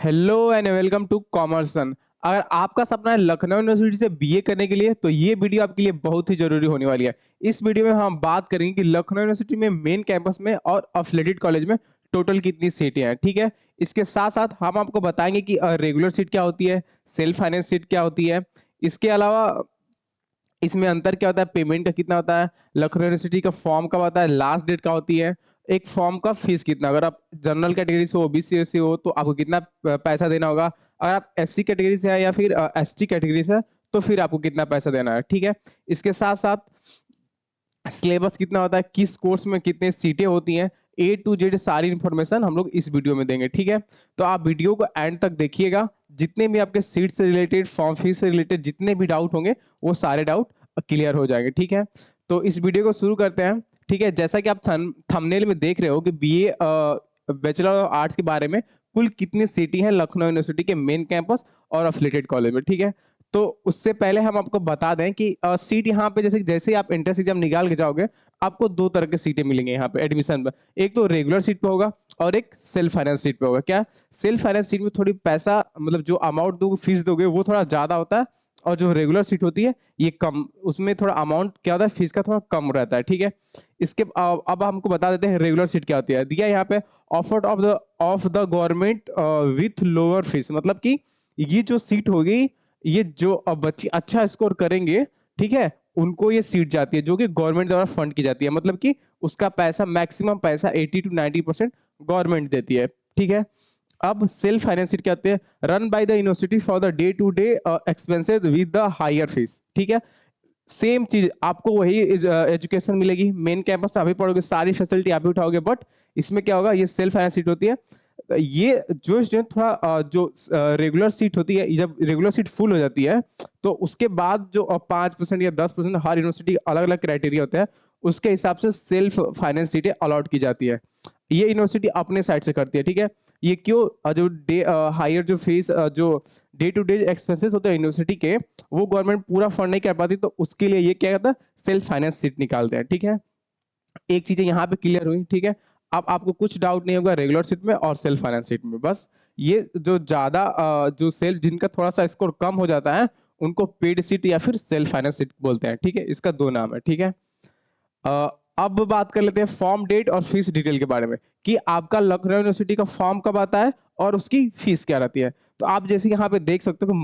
Hello and welcome to कॉमर्सन। अगर आपका सपना है लखनऊ यूनिवर्सिटी से बीए करने के लिए तो ये वीडियो आपके लिए बहुत ही जरूरी होने वाली है। इस वीडियो में हम बात करेंगे कि लखनऊ यूनिवर्सिटी में मेन कैंपस में और अफिलिएटेड कॉलेज में टोटल कितनी सीटें हैं। ठीक है, इसके साथ साथ हम आपको बताएंगे कि रेगुलर सीट क्या होती है, सेल्फ फाइनेंस सीट क्या होती है, इसके अलावा इसमें अंतर क्या होता है, पेमेंट का कितना होता है, लखनऊ यूनिवर्सिटी का फॉर्म कब आता है, लास्ट डेट क्या होती है, एक फॉर्म का फीस कितना, अगर आप जनरल कैटेगरी से हो, ओबीसी से हो तो आपको कितना पैसा देना होगा, अगर आप एससी कैटेगरी से है या फिर एसटी कैटेगरी से है तो फिर आपको कितना पैसा देना है। ठीक है, इसके साथ साथ सिलेबस कितना होता है, किस कोर्स में कितने सीटें होती हैं, ए टू जेड सारी इंफॉर्मेशन हम लोग इस वीडियो में देंगे। ठीक है, तो आप वीडियो को एंड तक देखिएगा। जितने भी आपके सीट से रिलेटेड, फॉर्म फीस से रिलेटेड जितने भी डाउट होंगे वो सारे डाउट क्लियर हो जाएंगे। ठीक है, तो इस वीडियो को शुरू करते हैं। ठीक है, जैसा कि आप थंबनेल में देख रहे हो कि बीए बैचलर ऑफ आर्ट्स के बारे में कुल कितनी सीटें हैं लखनऊ यूनिवर्सिटी के मेन कैंपस और अफिलिएटेड कॉलेज में। ठीक है, तो उससे पहले हम आपको बता दें कि सीट यहाँ पे जैसे जैसे ही आप एंट्रेंस एग्जाम निकाल के जाओगे आपको दो तरह के सीटें मिलेंगे यहाँ पे एडमिशन में। एक तो रेगुलर सीट पे होगा और एक सेल्फ फाइनेंस सीट पे होगा। क्या सेल्फ फाइनेंस सीट में थोड़ी पैसा, मतलब जो अमाउंट दोगे, फीस दोगे वो थोड़ा ज्यादा होता है, और जो रेगुलर सीट होती है ये कम, उसमें थोड़ा अमाउंट क्या होता है, फीस का थोड़ा कम रहता है। ठीक है, इसके अब हमको बता देते हैं रेगुलर सीट क्या होती है। दिया यहाँ पे offered of the government with lower fees, मतलब कि ये जो सीट होगी, ये जो बच्चे अच्छा स्कोर करेंगे, ठीक है, उनको ये सीट जाती है जो कि गवर्नमेंट द्वारा फंड की जाती है, मतलब कि उसका पैसा, मैक्सिमम पैसा 80 to 90% गवर्नमेंट देती है। ठीक है, अब सेल्फ फाइनेंस सीट क्या होते हैं, run by the university for the day to day expenses with the higher fees. ठीक है, सेम चीज आपको वही एजुकेशन मिलेगी मेन कैंपस में, अभी पढ़ोगे, सारी फैसिलिटी आप भी उठाओगे, बट इसमें क्या होगा, ये सेल्फ फाइनेंस सीट होती है। ये जो स्टूडेंट थोड़ा जो रेगुलर सीट होती है, जब रेगुलर सीट फुल हो जाती है तो उसके बाद जो 5% या 10%, हर यूनिवर्सिटी अलग अलग क्राइटेरिया होते हैं, उसके हिसाब से सेल्फ फाइनेंस सीटें अलॉट की जाती है। ये यूनिवर्सिटी अपने साइड से करती है। ठीक है, ये क्यों, जो हायर जो फीस, जो डे टू डे एक्सपेंसेस होते हैं यूनिवर्सिटी के, वो गवर्नमेंट पूरा फंड नहीं कर पाती, तो उसके लिए ये क्या करता है, सेल्फ फाइनेंस सीट निकालते हैं। ठीक है, एक चीज यहाँ पे क्लियर हुई। ठीक है, अब आपको कुछ डाउट नहीं होगा रेगुलर सीट में और सेल्फ फाइनेंस सीट में। बस ये जो ज्यादा जो सेल्फ, जिनका थोड़ा सा स्कोर कम हो जाता है उनको पेड सीट या फिर सेल्फ फाइनेंस सीट बोलते हैं। ठीक है, इसका दो नाम है। ठीक है, अब बात कर लेते हैं फॉर्म डेट और फीस डिटेल के बारे में, कि आपका लखनऊ यूनिवर्सिटी का फॉर्म कब आता है और उसकी फीस क्या रहती है। तो आप जैसे यहाँ पे देख सकते हो कि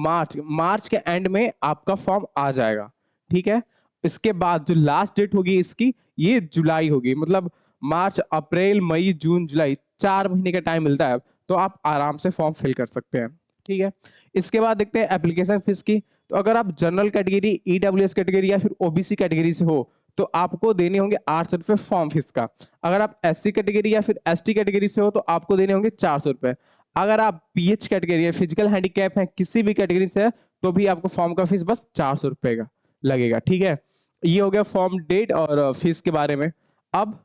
मार्च के एंड में आपका फॉर्म आ जाएगा। ठीक है, इसके बाद जो लास्ट डेट होगी इसकी, ये जुलाई होगी, मतलब मार्च, अप्रैल, मई, जून, जुलाई, 4 महीने का टाइम मिलता है, तो आप आराम से फॉर्म फिल कर सकते हैं। ठीक है, इसके बाद देखते हैं एप्लीकेशन फीस की। तो अगर आप जनरल कैटेगरी, ईडब्ल्यूएस कैटेगरी या फिर ओबीसी कैटेगरी से हो तो आपको देने होंगे 800 रुपये फॉर्म फीस का। अगर आप एससी कैटेगरी या फिर एसटी कैटेगरी से हो तो आपको देने होंगे 400 रुपये। अगर आप पीएच कैटेगरी या फिजिकल हैंडीकैप है, किसी भी कैटेगरी से है, तो भी आपको फॉर्म का फीस बस 400 रुपये का लगेगा। ठीक है, ये हो गया फॉर्म डेट और फीस के बारे में। अब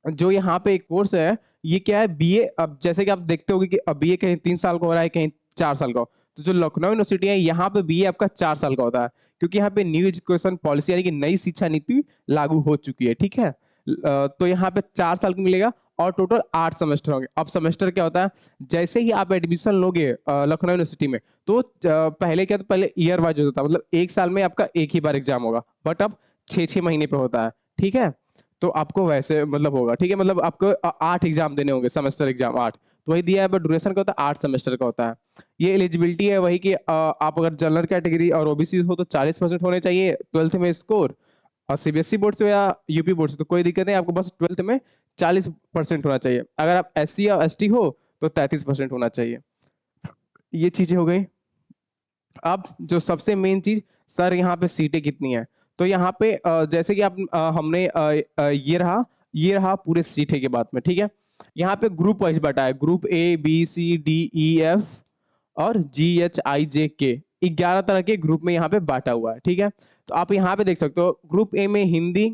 जो यहाँ पे एक कोर्स है, ये क्या है, बीए। अब जैसे कि आप देखते होगे कि बीए कहीं 3 साल का हो रहा है, कहीं 4 साल का हो, तो जो लखनऊ यूनिवर्सिटी है यहाँ पे बीए आपका 4 साल का होता है, क्योंकि यहाँ पे न्यू एजुकेशन पॉलिसी यानी कि नई शिक्षा नीति लागू हो चुकी है। ठीक है, तो यहाँ पे 4 साल का मिलेगा और टोटल 8 सेमेस्टर होंगे। अब सेमेस्टर क्या होता है, जैसे ही आप एडमिशन लोगे लखनऊ यूनिवर्सिटी में, तो पहले क्या था, पहले ईयर वाइज होता था, मतलब एक साल में आपका एक ही बार एग्जाम होगा, बट अब 6-6 महीने पे होता है। ठीक है, तो आपको वैसे मतलब होगा। ठीक है, मतलब आपको 8 एग्जाम देने होंगे, सेमेस्टर एग्जाम 8, तो वही दिया है, बट ड्यूरेशन का होता है 8 सेमेस्टर का होता है। ये एलिजिबिलिटी है वही कि आप अगर जनरल कैटेगरी और ओबीसी हो तो 40% होने चाहिए 12th में स्कोर, और सीबीएसई बोर्ड से या यूपी बोर्ड से तो कोई दिक्कत नहीं, आपको बस 12th में 40% होना चाहिए। अगर आप एससी या एसटी हो तो 33% होना चाहिए। ये चीजें हो गई। अब जो सबसे मेन चीज, सर यहाँ पे सीटें कितनी है, तो यहाँ पे जैसे कि आप हमने ये रहा पूरे सीटें के बाद में। ठीक है, यहाँ पे ग्रुप वाइज बांटा है, group A B C D E F और जी एच आई जे के, 11 तरह के ग्रुप में यहाँ पे बांटा हुआ है। ठीक है, तो आप यहाँ पे देख सकते हो ग्रुप ए में हिंदी,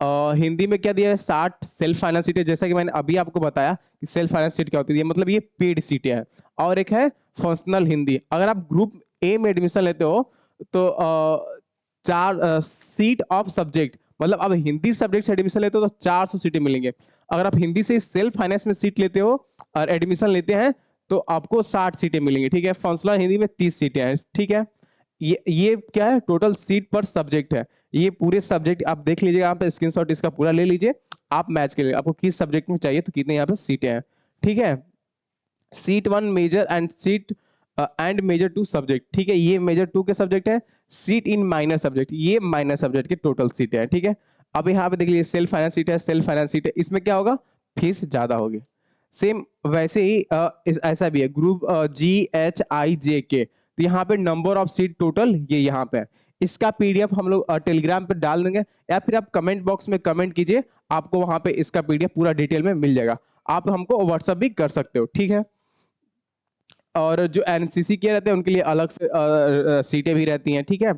हिंदी में क्या दिया है, 60 सेल्फ फाइनेंस सीटें, जैसा कि मैंने अभी आपको बताया कि सेल्फ फाइनेंस सीट क्या होती है, मतलब ये पेड सीटें हैं। और एक है फंक्शनल हिंदी। अगर आप ग्रुप ए में एडमिशन लेते हो तो 4 सीट ऑफ सब्जेक्ट, मतलब अब हिंदी सब्जेक्ट से एडमिशन लेते हो तो 400 सीटें मिलेंगे। अगर आप हिंदी से सेल्फ फाइनेंस में सीट लेते हो और एडमिशन लेते हैं तो आपको 60 सीटें मिलेंगी, ठीक है। फंक्शनल हिंदी में 30 सीटें हैं, ठीक है। ये क्या है, टोटल सीट पर सब्जेक्ट है। ये पूरे सब्जेक्ट आप देख लीजिएगा, आप स्क्रीनशॉट इसका पूरा ले लीजिए, आप मैच के लिए आपको किस सब्जेक्ट में चाहिए तो कितने यहाँ पे सीटें हैं, ठीक है। Seat 1 major and seat and major 2 subject, ठीक है। ये मेजर 2 के सब्जेक्ट है। सीट इन माइनर सब्जेक्ट, ये माइनर सब्जेक्ट के टोटल सीटें हैं, ठीक है। अब यहाँ पे देख लीजिए सेल्फ फाइनेंस सीट है, सेल्फ फाइनेंस सीट है, इसमें क्या होगा, फीस ज्यादा होगी। सेम वैसे ही ऐसा भी है ग्रुप GHIJK, तो यहाँ पे नंबर ऑफ सीट टोटल ये यहाँ पे है। इसका PDF हम लोग टेलीग्राम पे डाल देंगे, या फिर आप कमेंट बॉक्स में कमेंट कीजिए, आपको वहां पे इसका PDF पूरा डिटेल में मिल जाएगा। आप हमको व्हाट्सअप भी कर सकते हो, ठीक है। और जो NCC के रहते हैं उनके लिए अलग से सीटें भी रहती हैं, ठीक है।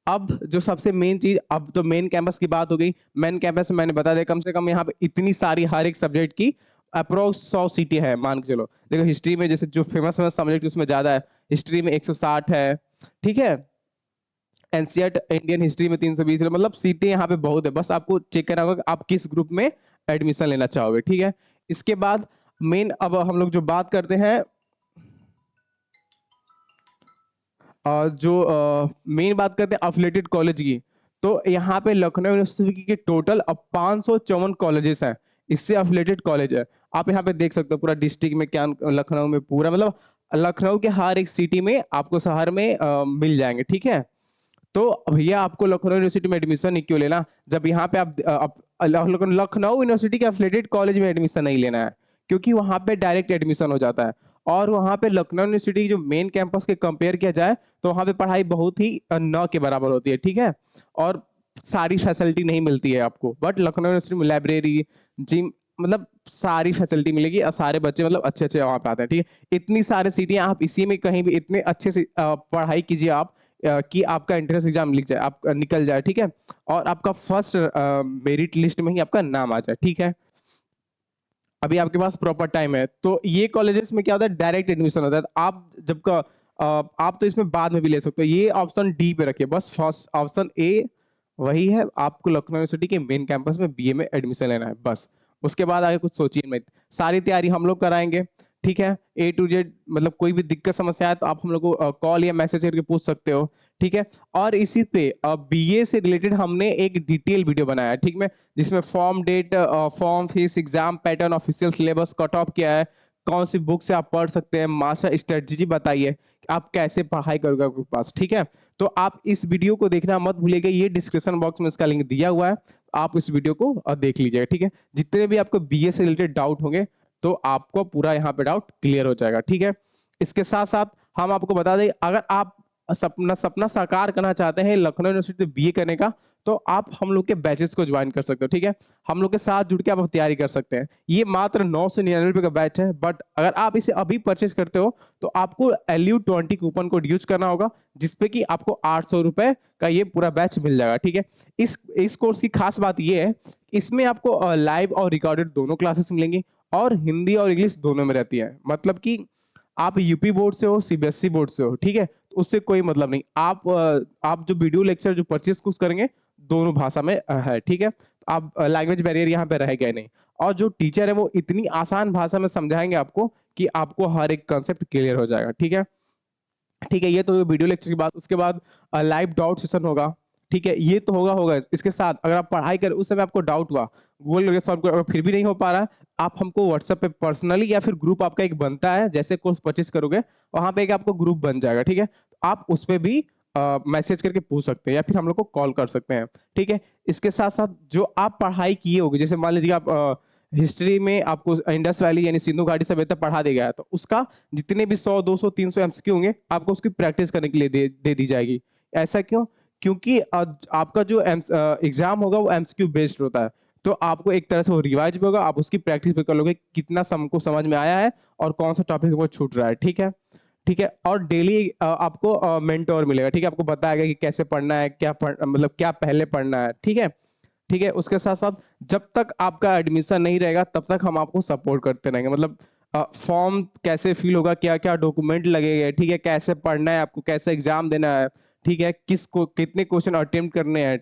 अब जो सबसे मेन चीज, अब तो मेन कैंपस की बात हो गई। मेन कैंपस में मैंने बता दिया, कम से कम यहाँ पे इतनी सारी हर एक सब्जेक्ट की अप्रोक्स 100 सीटें हैं, मान के चलो। देखो हिस्ट्री में जैसे जो फेमस फेमस सब्जेक्ट उसमें ज्यादा है, हिस्ट्री में 160 है, ठीक है। एनसीईआरटी इंडियन हिस्ट्री में 320 है, मतलब सीटें यहाँ पे बहुत है। बस आपको चेक करना होगा कि आप किस ग्रुप में एडमिशन लेना चाहोगे, ठीक है। इसके बाद मेन अब हम लोग जो बात करते हैं, जो मेन बात करते हैं अफिलेटेड कॉलेज की, तो यहाँ पे लखनऊ यूनिवर्सिटी के टोटल अब 554 कॉलेजेस हैं, इससे अफिलेटेड कॉलेज है। आप यहाँ पे देख सकते हो पूरा डिस्ट्रिक्ट में क्या, लखनऊ में पूरा, मतलब लखनऊ के हर एक सिटी में आपको शहर में मिल जाएंगे, ठीक है। तो भैया आपको लखनऊ यूनिवर्सिटी में एडमिशन क्यों लेना, जब यहाँ पे आप लखनऊ यूनिवर्सिटी के एफिलिएटेड कॉलेज में एडमिशन नहीं लेना है, क्योंकि वहां पे डायरेक्ट एडमिशन हो जाता है। और वहां पे लखनऊ यूनिवर्सिटी जो मेन कैंपस के कंपेयर किया जाए तो वहां पे पढ़ाई बहुत ही न के बराबर होती है, ठीक है। और सारी फैसिलिटी नहीं मिलती है आपको, बट लखनऊ यूनिवर्सिटी में लाइब्रेरी, जिम, मतलब सारी फैसिलिटी मिलेगी, और सारे बच्चे मतलब अच्छे अच्छे वहां पे आते हैं, ठीक है। इतनी सारी सीटें, आप इसी में कहीं भी इतने अच्छे से पढ़ाई कीजिए आप, कि आपका एंट्रेंस एग्जाम लिख जाए, आप निकल जाए, ठीक है। और आपका फर्स्ट मेरिट लिस्ट में ही आपका नाम आ जाए, ठीक है। अभी आपके पास प्रॉपर टाइम है, तो ये कॉलेजेस में क्या होता है, डायरेक्ट एडमिशन होता है। आप जब का आप तो इसमें बाद में भी ले सकते हो, ये ऑप्शन डी पे रखिए, बस फर्स्ट ऑप्शन ए वही है। आपको लखनऊ यूनिवर्सिटी के मेन कैंपस में BA में एडमिशन लेना है, बस। उसके बाद आगे कुछ सोचिए मत, सारी तैयारी हम लोग कराएंगे, ठीक है। A to Z, मतलब कोई भी दिक्कत समस्या है तो आप हम लोग को कॉल या मैसेज करके पूछ सकते हो, ठीक है। और इसी पे BA से रिलेटेड हमने एक डिटेल वीडियो बनाया है, ठीक है, जिसमें form date, form fees, exam pattern, official syllabus, cut off क्या है, कौन सी बुक से आप पढ़ सकते हैं, मास्टर स्ट्रेटजी बताइए आप कैसे पढ़ाई करोगे आपके पास, ठीक है। तो आप इस वीडियो को देखना मत भूलिएगा, ये डिस्क्रिप्शन बॉक्स में इसका लिंक दिया हुआ है, आप इस वीडियो को देख लीजिएगा, ठीक है। जितने भी आपको BA से रिलेटेड डाउट होंगे तो आपको पूरा यहाँ पे डाउट क्लियर हो जाएगा, ठीक है। इसके साथ साथ हम आपको बता दें, अगर आप सपना सपना साकार करना चाहते हैं लखनऊ यूनिवर्सिटी से BA करने का, तो आप हम लोग के बैचेस को ज्वाइन कर सकते हो, ठीक है। हम लोग के साथ जुड़ के आप तैयारी कर सकते हैं। ये मात्र 999 का बैच है, बट अगर आप इसे अभी परचेज करते हो तो आपको LU20 कूपन कोड यूज करना होगा, जिसपे कि आपको 800 रुपए का ये पूरा बैच मिल जाएगा, ठीक है। इस कोर्स की खास बात ये है, इसमें आपको लाइव और रिकॉर्डेड दोनों क्लासेस मिलेंगी, और हिंदी और इंग्लिश दोनों में रहती है। मतलब कि आप यूपी बोर्ड से हो, CBSE बोर्ड से हो, ठीक है, तो उससे कोई मतलब नहीं। आप जो वीडियो लेक्चर जो परचेज कुछ करेंगे दोनों भाषा में है, ठीक है। तो आप लैंग्वेज बैरियर यहाँ पे रहेगा ही नहीं, और जो टीचर है वो इतनी आसान भाषा में समझाएंगे आपको कि आपको हर एक कंसेप्ट क्लियर हो जाएगा, ठीक है। ठीक है, ये तो वीडियो लेक्चर की बात। उसके बाद लाइव डाउट सेशन होगा, ठीक है। ये तो होगा इसके साथ अगर आप पढ़ाई कर उस समय आपको डाउट हुआ गूगल करके सॉल्व कर, अगर फिर भी नहीं हो पा रहा, आप हमको व्हाट्सएप पे पर्सनली, या फिर ग्रुप आपका एक बनता है, जैसे कोर्स परचेज करोगे वहां पे एक आपको ग्रुप बन जाएगा, ठीक है। तो आप उस पर भी मैसेज करके पूछ सकते हैं, या फिर हम लोग को कॉल कर सकते हैं, ठीक है। इसके साथ साथ जो आप पढ़ाई किए होगे, जैसे मान लीजिए आप हिस्ट्री में आपको इंडस वैली यानी सिंधु घाटी सभ्यता पढ़ा दिया गया है, तो उसका जितने भी 100 200 300 MCQ होंगे आपको उसकी प्रैक्टिस करने के लिए दे दी जाएगी। ऐसा क्यों? क्योंकि आपका जो एग्जाम होगा वो MCQ बेस्ड होता है, तो आपको एक तरह से वो रिवाइज भी होगा, आप उसकी प्रैक्टिस भी कर लोगे कितना हमको समझ में आया है और कौन सा टॉपिक हमको छूट रहा है, ठीक है। ठीक है, और डेली आपको मेंटोर मिलेगा, ठीक है, आपको बताएगा कि कैसे पढ़ना है, मतलब क्या पहले पढ़ना है, ठीक है। ठीक है, उसके साथ साथ जब तक आपका एडमिशन नहीं रहेगा तब तक हम आपको सपोर्ट करते रहेंगे, मतलब फॉर्म कैसे फिल होगा, क्या क्या डॉक्यूमेंट लगेगा, ठीक है, कैसे पढ़ना है आपको, कैसे एग्जाम देना है, ठीक है, कितने क्वेश्चन अटेम्प्ट करने हैं,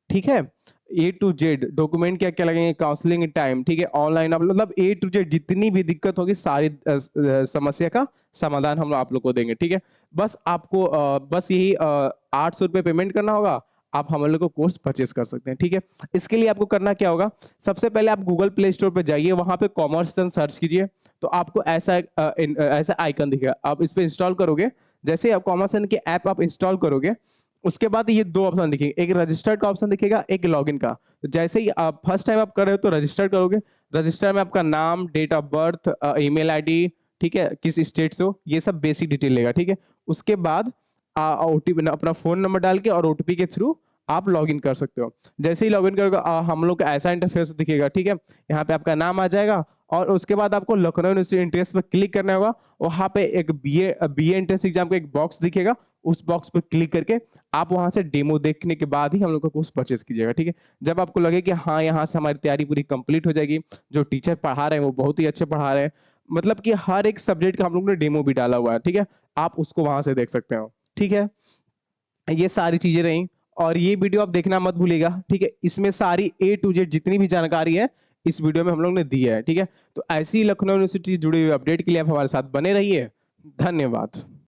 ठीक है। ए टू जेड डॉक्यूमेंट क्या क्या लगेंगे, काउंसलिंग टाइम, ठीक है, ऑनलाइन आप मतलब ए टू जेड जितनी भी दिक्कत होगी सारी समस्या का समाधान हम आप लोग को देंगे, ठीक है। बस आपको बस यही 800 रुपये पेमेंट करना होगा, आप हम लोग को कोर्स परचेस कर सकते हैं, ठीक है। इसके लिए आपको करना क्या होगा, सबसे पहले आप गूगल प्ले स्टोर पे जाइए, वहां पे कॉमर्स सर्च कीजिए, तो आपको ऐसा ऐसा आइकन दिखेगा, आप इस पे इंस्टॉल करोगे। जैसे आप कॉमर्स की ऐप आप इंस्टॉल करोगे, उसके बाद ये दो ऑप्शन दिखेंगे, एक रजिस्टर्ड का ऑप्शन दिखेगा, एक लॉगिन का। तो जैसे ही आप फर्स्ट टाइम आप कर रहे हो तो रजिस्टर करोगे, रजिस्टर में आपका नाम, date of birth, email ID, ठीक है, किस स्टेट से हो, ये सब बेसिक डिटेल लेगा, ठीक है। उसके बाद ओटीपी अपना फोन नंबर डाल के और ओटीपी के थ्रू आप लॉगिन कर सकते हो। जैसे ही लॉगिन करोगे हम लोग का ऐसा इंटरफेस दिखेगा, ठीक है। यहाँ पे आपका नाम आ जाएगा और उसके बाद आपको लखनऊ यूनिवर्सिटी एंट्रेंस पर क्लिक करना होगा। वहां पे एक बीए एंट्रेंस एग्जाम का एक बॉक्स दिखेगा, उस बॉक्स पर क्लिक करके आप वहां से डेमो देखने के बाद ही हम लोग का कोर्स परचेस कीजिएगा, ठीक है। जब आपको लगे कि हाँ यहाँ से हमारी तैयारी पूरी कंप्लीट हो जाएगी, जो टीचर पढ़ा रहे हैं वो बहुत ही अच्छे पढ़ा रहे हैं, मतलब कि हर एक सब्जेक्ट का हम लोग ने डेमो भी डाला हुआ है, ठीक है, आप उसको वहां से देख सकते हो, ठीक है। ये सारी चीजें रही, और ये वीडियो आप देखना मत भूलिएगा, ठीक है। इसमें सारी ए टू जेड जितनी भी जानकारी है इस वीडियो में हम लोग ने दी है, ठीक है। तो ऐसी लखनऊ यूनिवर्सिटी जुड़ी हुई अपडेट के लिए आप हमारे साथ बने रहिए। धन्यवाद।